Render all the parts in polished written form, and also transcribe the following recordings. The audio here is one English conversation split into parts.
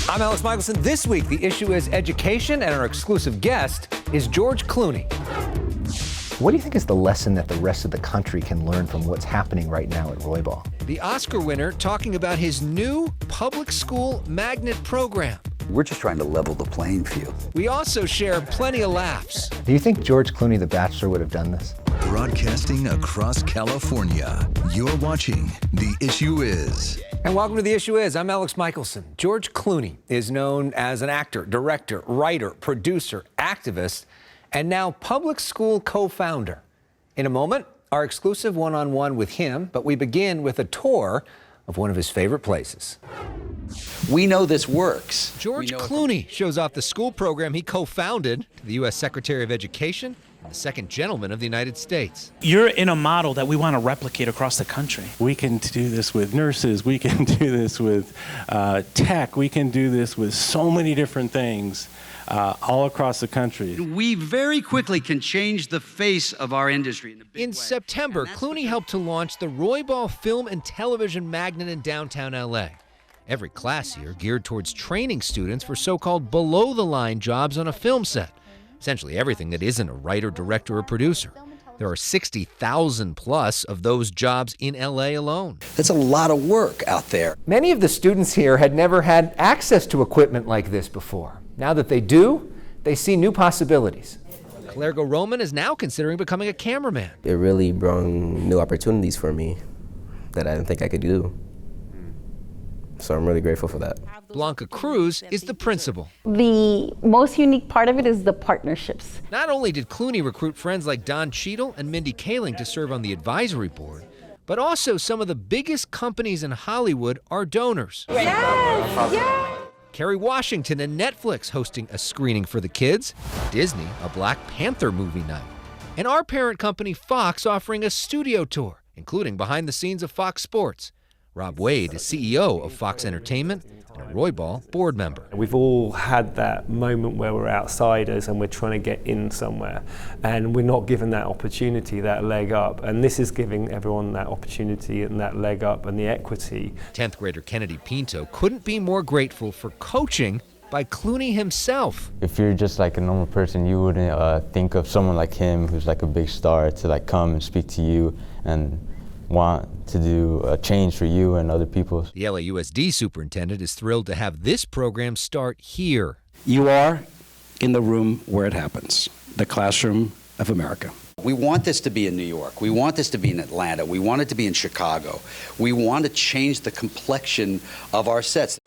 I'm Elex Michaelson. This week, the issue is education, and our exclusive guest is George Clooney. What do you think is the lesson that the rest of the country can learn from what's happening right now at Roybal? The Oscar winner talking about his new public school magnet program. We're just trying to level the playing field. We also share plenty of laughs. Do you think George Clooney, The Bachelor, would have done this? Broadcasting across California, you're watching The Issue Is. And welcome to The Issue Is. I'm Elex Michaelson. George Clooney is known as an actor, director, writer, producer, activist, and now public school co-founder. In a moment, our exclusive one-on-one with him, but we begin with a tour of one of his favorite places. We know this works. George Clooney shows off the school program he co-founded to the U.S. Secretary of Education and the second gentleman of the United States. You're in a model that we want to replicate across the country. We can do this with nurses, we can do this with tech, we can do this with so many different things all across the country. We very quickly can change the face of our industry. In September, Clooney helped to launch the Roybal Film and TV magnet in downtown L.A. Every class here geared towards training students for so-called below-the-line jobs on a film set. Essentially everything that isn't a writer, director, or producer. There are 60,000 plus of those jobs in L.A. alone. That's a lot of work out there. Many of the students here had never had access to equipment like this before. Now that they do, they see new possibilities. Clergo Roman is now considering becoming a cameraman. It really brought new opportunities for me that I didn't think I could do. So I'm really grateful for that. Blanca Cruz is the principal. The most unique part of it is the partnerships. Not only did Clooney recruit friends like Don Cheadle and Mindy Kaling to serve on the advisory board, but also some of the biggest companies in Hollywood are donors. Yes. Kerry Washington and Netflix hosting a screening for the kids, Disney a Black Panther movie night, and our parent company Fox offering a studio tour, including behind the scenes of Fox Sports. Rob Wade is CEO of Fox Entertainment and a Roybal board member. We've all had that moment where we're outsiders and we're trying to get in somewhere, and we're not given that opportunity, that leg up, and this is giving everyone that opportunity and that leg up and the equity. 10th grader Kennedy Pinto couldn't be more grateful for coaching by Clooney himself. If you're just like a normal person, you wouldn't think of someone like him who's like a big star to like come and speak to you and want to do a change for you and other people. The LAUSD superintendent is thrilled to have this program start here. You are in the room where it happens, the classroom of America. We want this to be in New York. We want this to be in Atlanta. We want it to be in Chicago. We want to change the complexion of our sets.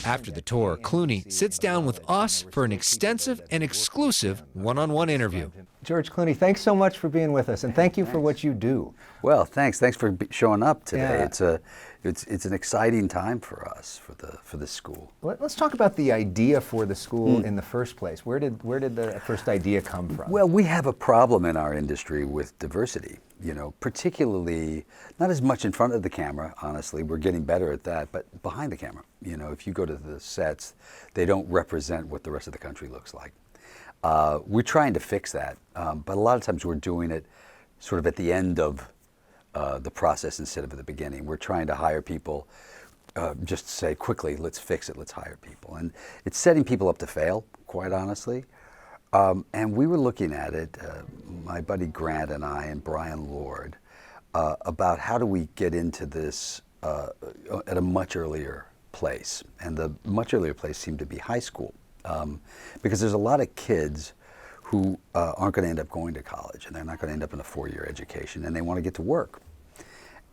After the tour, Clooney sits down with us for an extensive and exclusive one-on-one interview. George Clooney, thanks so much for being with us, and thank you for what you do. Well, thanks for showing up today. Yeah. It's an exciting time for us for the school. Let's talk about the idea for the school in the first place. Where did the first idea come from? Well, we have a problem in our industry with diversity, particularly not as much in front of the camera, honestly. We're getting better at that, but behind the camera. If you go to the sets, they don't represent what the rest of the country looks like. We're trying to fix that, but a lot of times we're doing it sort of at the end of the process instead of at the beginning. We're trying to hire people, just to say quickly, let's fix it, let's hire people. And it's setting people up to fail, quite honestly. And we were looking at it, my buddy Grant and I and Brian Lord, about how do we get into this at a much earlier place. And the much earlier place seemed to be high school, because there's a lot of kids who aren't going to end up going to college, and they're not going to end up in a four-year education, and they want to get to work.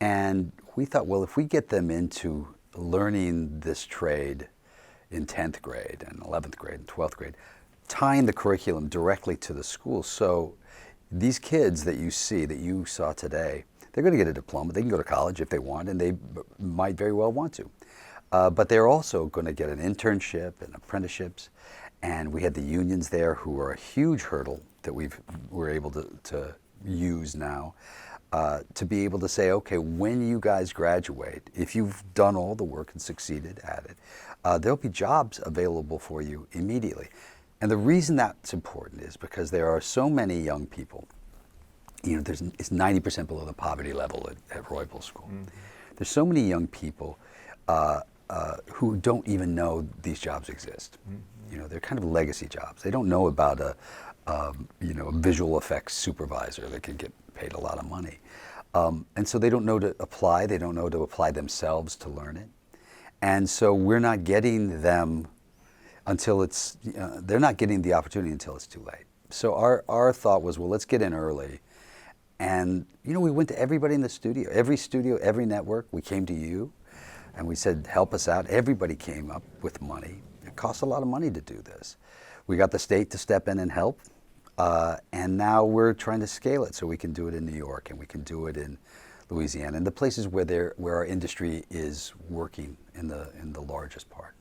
And we thought, well, if we get them into learning this trade in 10th grade and 11th grade and 12th grade, tying the curriculum directly to the school, so these kids that you saw today, they're going to get a diploma. They can go to college if they want, and they might very well want to. But they're also going to get an internship and apprenticeships. And we had the unions there, who are a huge hurdle that we're able to use now, to be able to say, okay, when you guys graduate, if you've done all the work and succeeded at it, there'll be jobs available for you immediately. And the reason that's important is because there are so many young people. It's 90% below the poverty level at Roybal School. Mm-hmm. There's so many young people who don't even know these jobs exist. You know, they're kind of legacy jobs. They don't know about a visual effects supervisor that can get paid a lot of money. And so they don't know to apply. They don't know to apply themselves to learn it. And so we're not getting them until it's, they're not getting the opportunity until it's too late. So our thought was, well, let's get in early. And, you know, we went to everybody in the studio, every network. We came to you and we said, help us out. Everybody came up with money. It costs a lot of money to do this. We got the state to step in and help. And now we're trying to scale it so we can do it in New York and we can do it in Louisiana and the places where our industry is working in the largest part.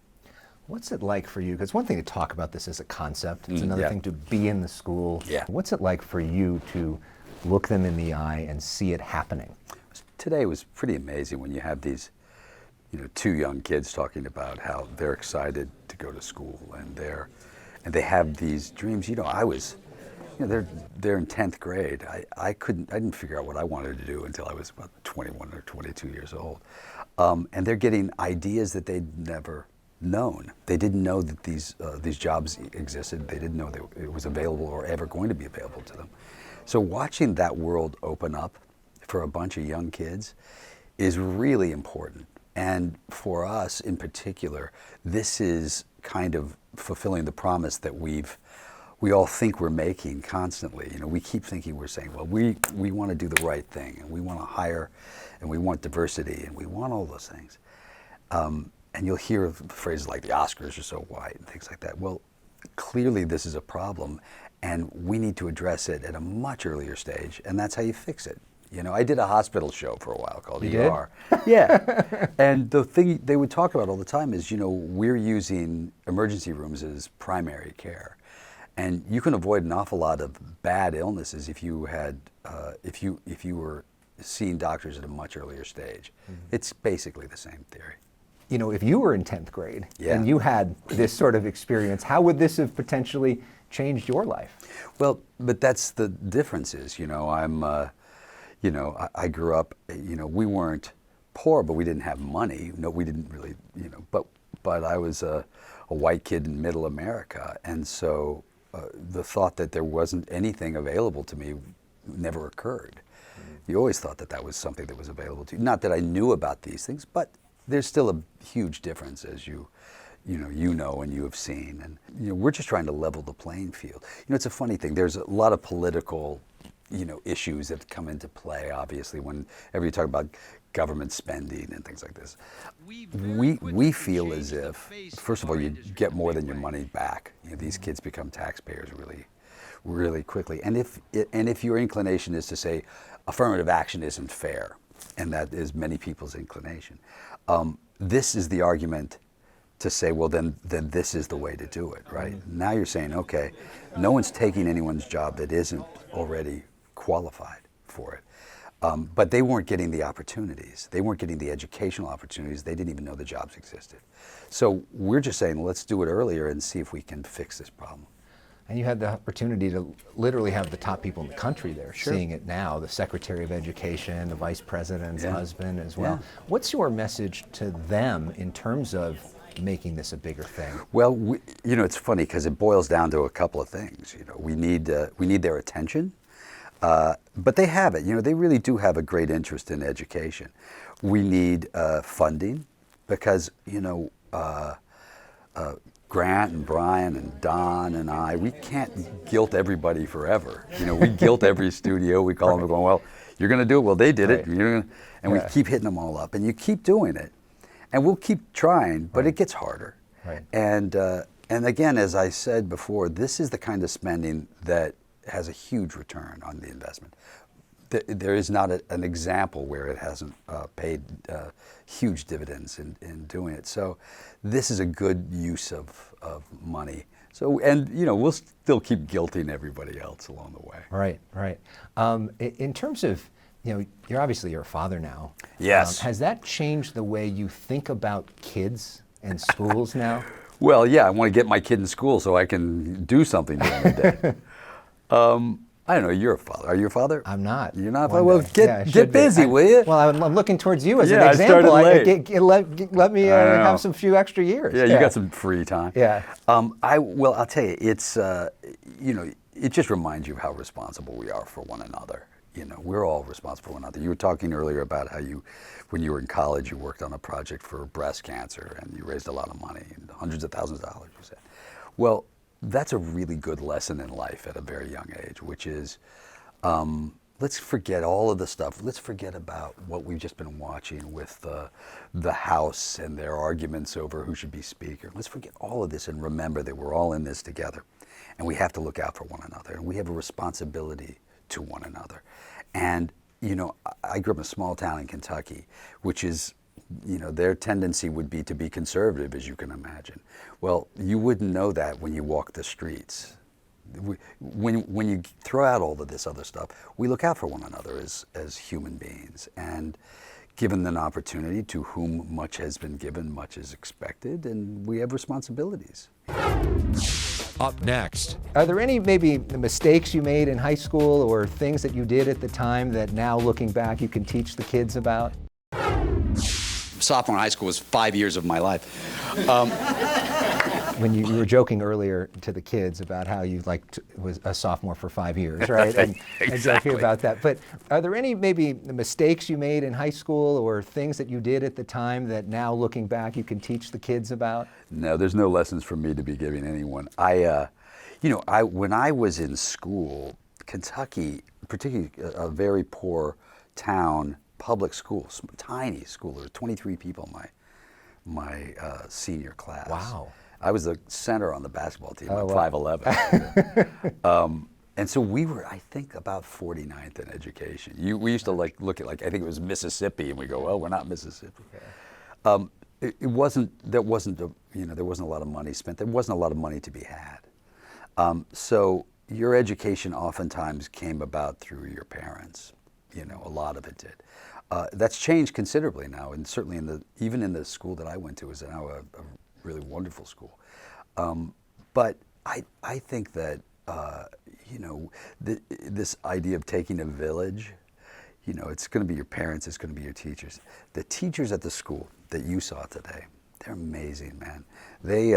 What's it like for you? Because one thing to talk about this as a concept, it's another thing to be in the school. Yeah. What's it like for you to look them in the eye and see it happening? Today was pretty amazing when you have these, you know, 2 young kids talking about how they're excited to go to school and they have these dreams. You know, they're in 10th grade. I didn't figure out what I wanted to do until I was about 21 or 22 years old. And they're getting ideas that they'd never known. They didn't know that these jobs existed. They didn't know that it was available or ever going to be available to them. So watching that world open up for a bunch of young kids is really important. And for us in particular, this is kind of fulfilling the promise that we all think we're making constantly. You know, we keep thinking we're saying, well, we want to do the right thing, and we want to hire, and we want diversity, and we want all those things. And you'll hear phrases like the Oscars are so white and things like that. Well, clearly this is a problem, and we need to address it at a much earlier stage, and that's how you fix it. You know, I did a hospital show for a while called ER. Yeah. And the thing they would talk about all the time is, you know, we're using emergency rooms as primary care. And you can avoid an awful lot of bad illnesses if you had, if you were seeing doctors at a much earlier stage. It's basically the same theory. You know, if you were in 10th grade and you had this sort of experience, how would this have potentially changed your life? Well, but that's the difference is, you know, I grew up, you know, we weren't poor, but we didn't have money. No, we didn't really, you know, but I was a white kid in middle America. And so the thought that there wasn't anything available to me never occured. You always thought that was something that was available to you. Not that I knew about these things, but there's still a huge difference as you know and you have seen. And, you know, we're just trying to level the playing field. You know, it's a funny thing. There's a lot of political, you know, issues that come into play, obviously, whenever you talk about government spending and things like this. We feel as if, first of all, you get more than your money back. You know, these kids become taxpayers really, really quickly. And if your inclination is to say affirmative action isn't fair, and that is many people's inclination, this is the argument to say, well, then this is the way to do it, right? Now you're saying, okay, no one's taking anyone's job that isn't already qualified for it. But they weren't getting the opportunities. They weren't getting the educational opportunities. They didn't even know the jobs existed. So we're just saying, let's do it earlier and see if we can fix this problem. And you had the opportunity to literally have the top people in the country there seeing it now, the Secretary of Education, the Vice President's husband as well. What's your message to them in terms of making this a bigger thing? Well, you know, it's funny because it boils down to a couple of things. You know, we need their attention, but they have it. You know, they really do have a great interest in education. We need funding because, you know, Grant and Brian and Don and I, we can't guilt everybody forever. You know, we guilt every studio. We call them going, well, you're going to do it. Well, they did it. And we keep hitting them all up. And you keep doing it. And we'll keep trying, but it gets harder. And again, as I said before, this is the kind of spending that has a huge return on the investment. There is not an example where it hasn't paid huge dividends in doing it. So this is a good use of money. So, and you know, we'll still keep guilting everybody else along the way. Right. In terms of, you know, you're a father now. Yes. Has that changed the way you think about kids and schools now? Well, yeah, I want to get my kid in school so I can do something during the day. I don't know, you're a father. Are you a father? I'm not. You're not a One father? Well, day. Yeah, I get should be. busy, will you? Well, I'm looking towards you as Yeah, an I example. started late. Let me have some few extra years. Yeah, you got some free time. Yeah. Well, I'll tell you, it's it just reminds you of how responsible we are for one another. We're all responsible for one another. You were talking earlier about how when you were in college, you worked on a project for breast cancer and you raised a lot of money, hundreds of thousands of dollars, you said. Well, that's a really good lesson in life at a very young age, which is let's forget all of the stuff. Let's forget about what we've just been watching with the House and their arguments over who should be Speaker. Let's forget all of this and remember that we're all in this together. And we have to look out for one another. And we have a responsibility to one another. And, I grew up in a small town in Kentucky, which is, their tendency would be to be conservative, as you can imagine. Well, you wouldn't know that when you walk the streets. When you throw out all of this other stuff, we look out for one another as human beings. And given an opportunity, to whom much has been given, much is expected, and we have responsibilities. Up next. Are there any maybe mistakes you made in high school or things that you did at the time that now looking back you can teach the kids about? Sophomore in high school was 5 years of my life. When you were joking earlier to the kids about how you was a sophomore for 5 years, right? And joking about that. But are there any maybe mistakes you made in high school or things that you did at the time that now looking back you can teach the kids about? No, there's no lessons for me to be giving anyone. When I was in school, Kentucky, particularly a very poor town, public school, tiny school. There were 23 people in my senior class. Wow. I was the center on the basketball team. Oh, I'm wow. 5'11". And so we were, I think, about 49th in education. We used to look at I think it was Mississippi, and we go, well, we're not Mississippi. Okay. There wasn't a lot of money spent. There wasn't a lot of money to be had. So your education oftentimes came about through your parents. A lot of it did. That's changed considerably now, and certainly even in the school that I went to is now a really wonderful school. But I think that this idea of taking a village, it's going to be your parents, it's going to be your teachers. The teachers at the school that you saw today, they're amazing, man. They,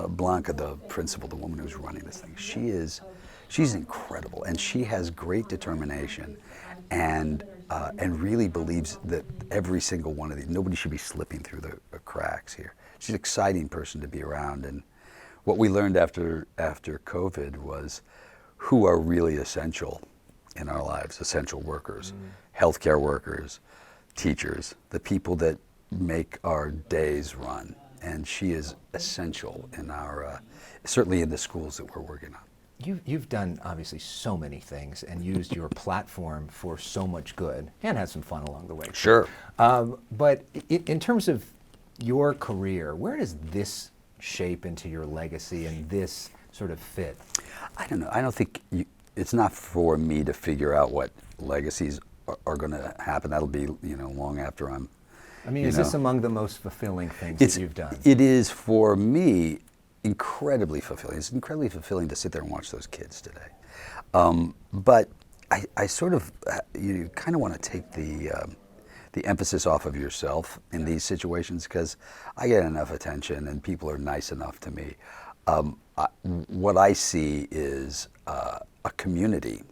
Blanca, the principal, the woman who's running this thing, she's incredible, and she has great determination, and really believes that every single one of these, nobody should be slipping through the cracks here. She's an exciting person to be around, and what we learned after COVID was who are really essential in our lives, essential workers, healthcare workers, teachers, the people that make our days run, and she is essential in our, certainly in the schools that we're working on. You've done obviously so many things and used your platform for so much good and had some fun along the way. Sure. But in terms of your career, where does this shape into your legacy and this sort of fit? I don't know. I don't think it's not for me to figure out what legacies are going to happen. That'll be long after I'm. I mean, is this among the most fulfilling things that you've done? It is for me. Incredibly fulfilling. It's incredibly fulfilling to sit there and watch those kids today. But I sort of, you kind of want to take the emphasis off of yourself in these situations, because I get enough attention and people are nice enough to me. What I see is a community.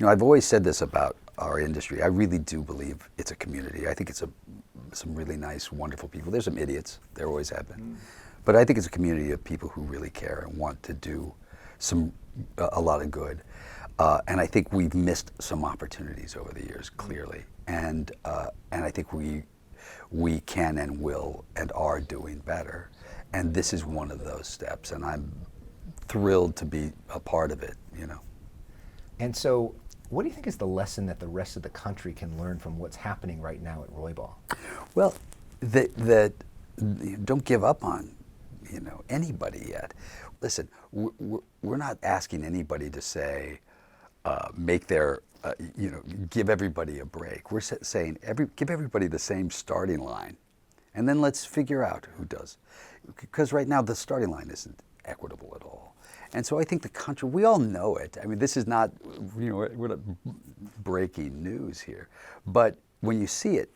I've always said this about our industry. I really do believe it's a community. I think it's some really nice, wonderful people. There's some idiots. There always have been. But I think it's a community of people who really care and want to do a lot of good. And I think we've missed some opportunities over the years, clearly. And I think we can and will and are doing better. And this is one of those steps. And I'm thrilled to be a part of it, And so, what do you think is the lesson that the rest of the country can learn from what's happening right now at Roybal? Well, that don't give up on anybody yet. Listen, we're not asking anybody to say, make their, give everybody a break. We're saying give everybody the same starting line, and then let's figure out who does. Because right now the starting line isn't equitable at all. And so I think the country, we all know it. I mean, this is not, we're not breaking news here. But when you see it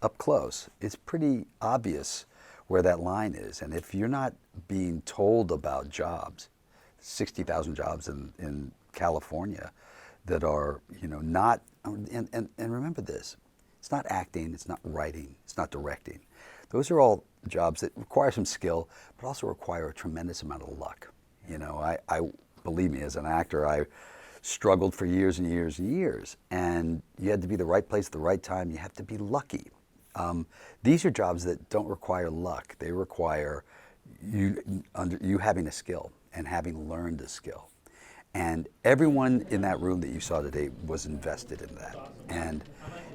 up close, it's pretty obvious where that line is. And if you're not being told about jobs, 60,000 jobs in California that are, not, and remember this, it's not acting, it's not writing, it's not directing. Those are all jobs that require some skill, but also require a tremendous amount of luck. I believe me, as an actor, I struggled for years and years and years, and you had to be the right place at the right time. You have to be lucky. These are jobs that don't require luck. They require you having a skill and having learned a skill. And everyone in that room that you saw today was invested in that. And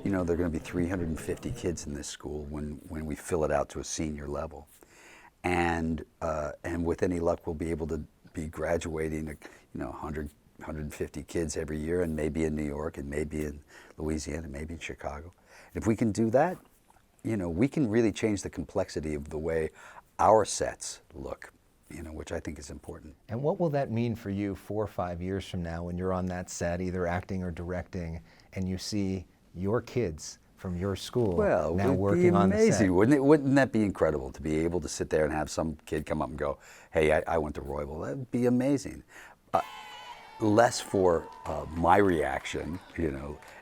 there are going to be 350 kids in this school when we fill it out to a senior level. And with any luck, we'll be able to be graduating, 100, 150 kids every year, and maybe in New York, and maybe in Louisiana, maybe in Chicago. And if we can do that, we can really change the complexity of the way our sets look, which I think is important. And what will that mean for you 4 or 5 years from now when you're on that set, either acting or directing, and you see your kids from your school now working on the set? Amazing, wouldn't it? Wouldn't that be incredible to be able to sit there and have some kid come up and go, "Hey, I went to Roybal." That'd be amazing. Less for my reaction,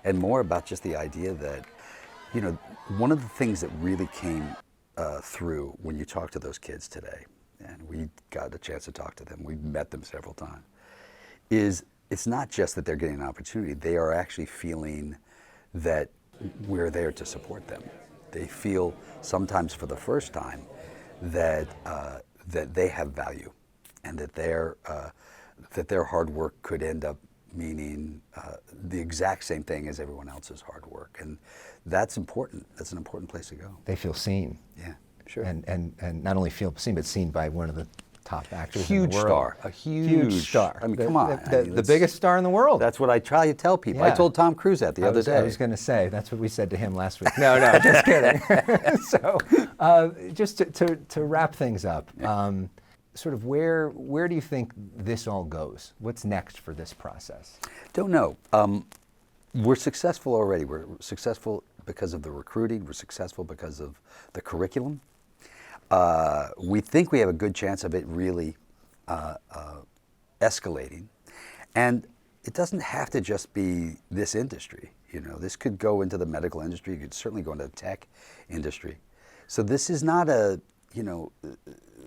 and more about just the idea that, one of the things that really came through when you talk to those kids today, and we got a chance to talk to them, we met them several times, is it's not just that they're getting an opportunity, they are actually feeling that we're there to support them. They feel sometimes for the first time that that they have value, and that their hard work could end up meaning the exact same thing as everyone else's hard work, and that's important. That's an important place to go. They feel seen. Yeah, sure. And not only feel seen, but seen by one of the top actors huge in the world. Star, a huge star. I mean, come on. The biggest star in the world. That's what I try to tell people. Yeah. I told Tom Cruise that the other day. I was going to say, that's what we said to him last week. No, just kidding. So, just to wrap things up, sort of where do you think this all goes? What's next for this process? Don't know. We're successful already. We're successful because of the recruiting. We're successful because of the curriculum. We think we have a good chance of it really escalating. And it doesn't have to just be this industry. This could go into the medical industry. It could certainly go into the tech industry. So this is not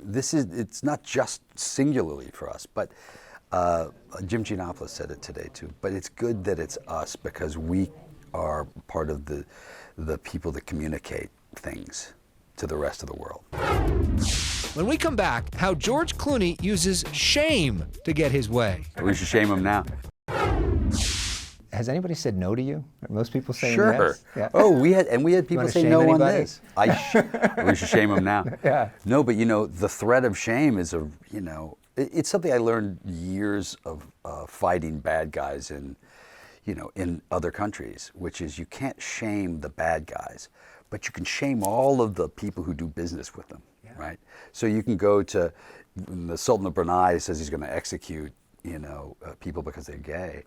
it's not just singularly for us, but Jim Giannopoulos said it today too, but it's good that it's us because we are part of the people that communicate things to the rest of the world. When we come back, how George Clooney uses shame to get his way. We should shame him now. Has anybody said no to you? Are most people saying sure. yes? Yeah. Oh, we had people say no on this. We should shame them now. Yeah. No, but the threat of shame is it's something I learned years of fighting bad guys in other countries, which is you can't shame the bad guys, but you can shame all of the people who do business with them, right? So you can go to the Sultan of Brunei says he's going to execute people because they're gay.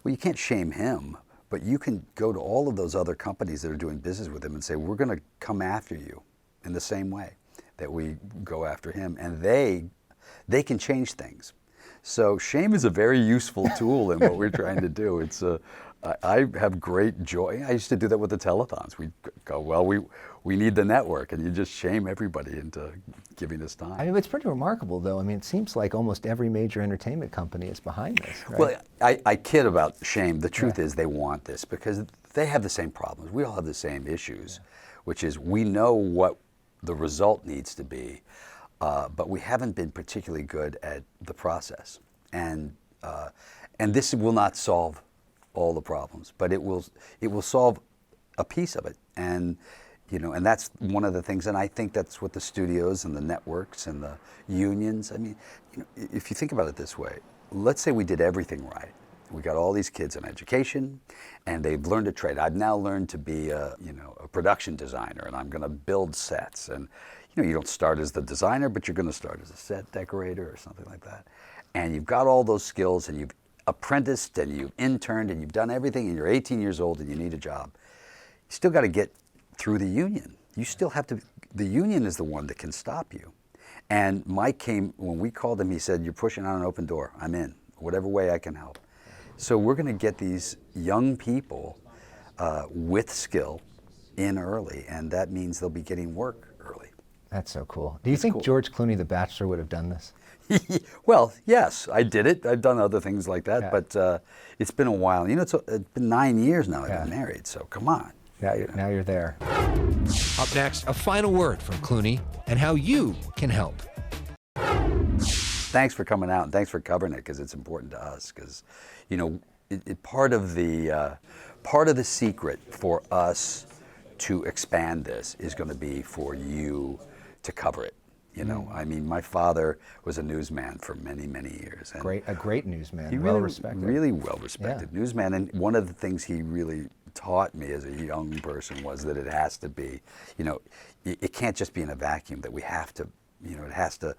Well, you can't shame him, but you can go to all of those other companies that are doing business with him and say, we're going to come after you in the same way that we go after him. And they can change things. So shame is a very useful tool in what we're trying to do. It's I have great joy. I used to do that with the telethons. We'd go, well, we need the network, and you just shame everybody into giving us time. I mean, it's pretty remarkable, though. I mean, it seems like almost every major entertainment company is behind this, right? Well, I kid about shame. The truth is they want this because they have the same problems. We all have the same issues, which is we know what the result needs to be, but we haven't been particularly good at the process. And this will not solve all the problems, but it will solve a piece of it. And and that's one of the things, and I think that's what the studios and the networks and the unions, I mean, if you think about it this way, let's say we did everything right. We got all these kids in education, and they've learned a trade. I've now learned to be a production designer, and I'm going to build sets. And you don't start as the designer, but you're going to start as a set decorator or something like that. and you've got all those skills, and you've apprenticed, and you've interned, and you've done everything, and you're 18 years old, and you need a job, you still got to get through the union. You still have to, the union is the one that can stop you. And Mike came, when we called him, he said, you're pushing on an open door. I'm in, whatever way I can help. So we're going to get these young people with skill in early, and that means they'll be getting work early. That's so cool. Do you think George Clooney, The Bachelor, would have done this? Well, yes, I did it. I've done other things like that, but it's been a while. You know, it's been 9 years now I've been married, so come on. Now you're there. Up next, a final word from Clooney and how you can help. Thanks for coming out, and thanks for covering it, because it's important to us. Because, you know, part of the secret for us to expand this is going to be for you to cover it. You know, I mean, my father was a newsman for many, many years. And a great newsman, he well respected. Really well respected newsman. And one of the things he really taught me as a young person was that it has to be, you know, it can't just be in a vacuum, that we have to, you know, it has to,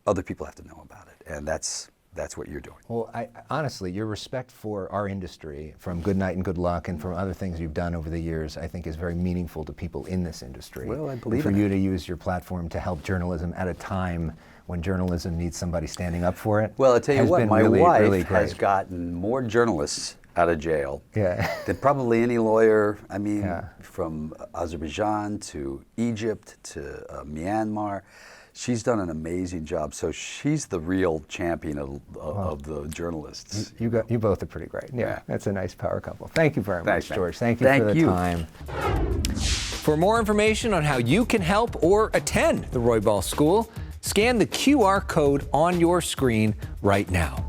other people have to know about it. And that's what you're doing. Well, honestly, your respect for our industry, from Good Night and Good Luck and from other things you've done over the years, I think is very meaningful to people in this industry. Well, I believe for you to use your platform to help journalism at a time when journalism needs somebody standing up for it. Well, I'll tell you what, my wife really has gotten more journalists out of jail than probably any lawyer. I mean, from Azerbaijan to Egypt to Myanmar. She's done an amazing job. So she's the real champion of the journalists. You both are pretty great. Yeah, that's a nice power couple. Thank you very much, George. Thank you for the time. For more information on how you can help or attend the Roybal School, scan the QR code on your screen right now.